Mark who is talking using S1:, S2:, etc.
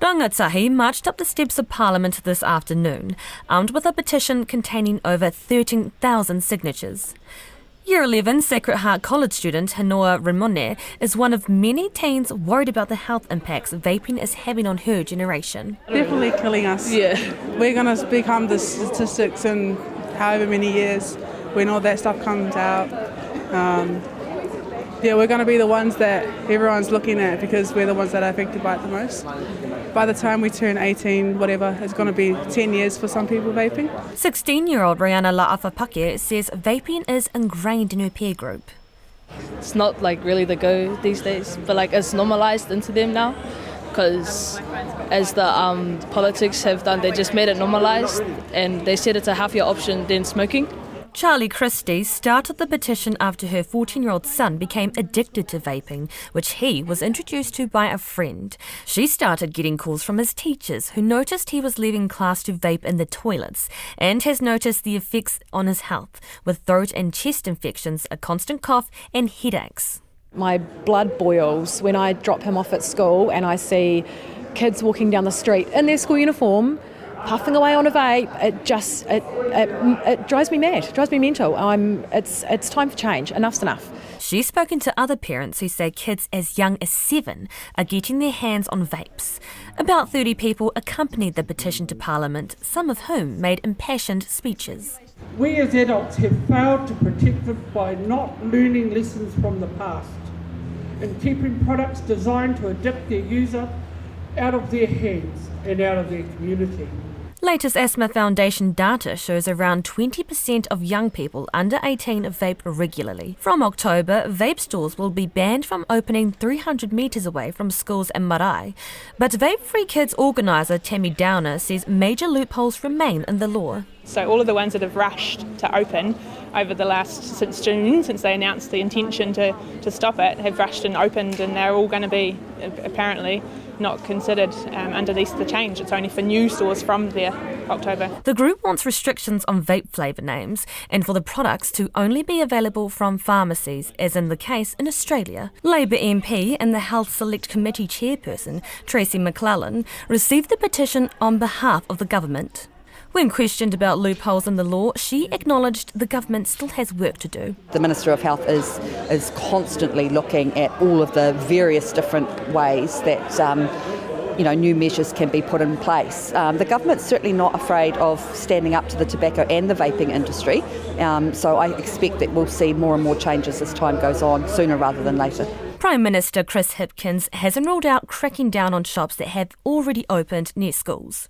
S1: Rangatahi marched up the steps of Parliament this afternoon, armed with a petition containing over 13,000 signatures. Year 11 Sacred Heart College student Hanoa Ramone is one of many teens worried about the health impacts vaping is having on her generation.
S2: Definitely killing us.
S3: Yeah.
S2: We're going to become the statistics in however many years when all that stuff comes out. We're going to be the ones that everyone's looking at because we're the ones that are affected by it the most. By the time we turn 18, whatever, it's going to be 10 years for some people vaping.
S1: 16-year-old Rihanna La'afapake says vaping is ingrained in her peer group.
S3: It's not like really the go these days, but like it's normalized into them now because as the politics have done, they just made it normalized and they said it's a healthier option than smoking.
S1: Charlie Christie started the petition after her 14-year-old son became addicted to vaping, which he was introduced to by a friend. She started getting calls from his teachers who noticed he was leaving class to vape in the toilets and has noticed the effects on his health, with throat and chest infections, a constant cough and headaches.
S4: My blood boils when I drop him off at school and I see kids walking down the street in their school uniform puffing away on a vape. It drives me mad, drives me mental. It's time for change. Enough's enough.
S1: She's spoken to other parents who say kids as young as 7 are getting their hands on vapes. About 30 people accompanied the petition to Parliament, some of whom made impassioned speeches.
S5: We as adults have failed to protect them by not learning lessons from the past and keeping products designed to addict their user out of their hands and out of their community.
S1: Latest Asthma Foundation data shows around 20% of young people under 18 vape regularly. From October, vape stores will be banned from opening 300 metres away from schools and marae. But Vape Free Kids organiser Tammy Downer says major loopholes remain in the law.
S6: So all of the ones that have rushed to open over the since June, since they announced the intention to stop it, have rushed and opened, and they're all going to be apparently not considered underneath the change. It's only for new stores from there, October.
S1: The group wants restrictions on vape flavour names and for the products to only be available from pharmacies, as in the case in Australia. Labour MP and the Health Select Committee chairperson, Tracy McClellan, received the petition on behalf of the government. When questioned about loopholes in the law, she acknowledged the government still has work to do.
S7: The Minister of Health is constantly looking at all of the various different ways that new measures can be put in place. The government's certainly not afraid of standing up to the tobacco and the vaping industry, so I expect that we'll see more and more changes as time goes on, sooner rather than later.
S1: Prime Minister Chris Hipkins hasn't ruled out cracking down on shops that have already opened near schools.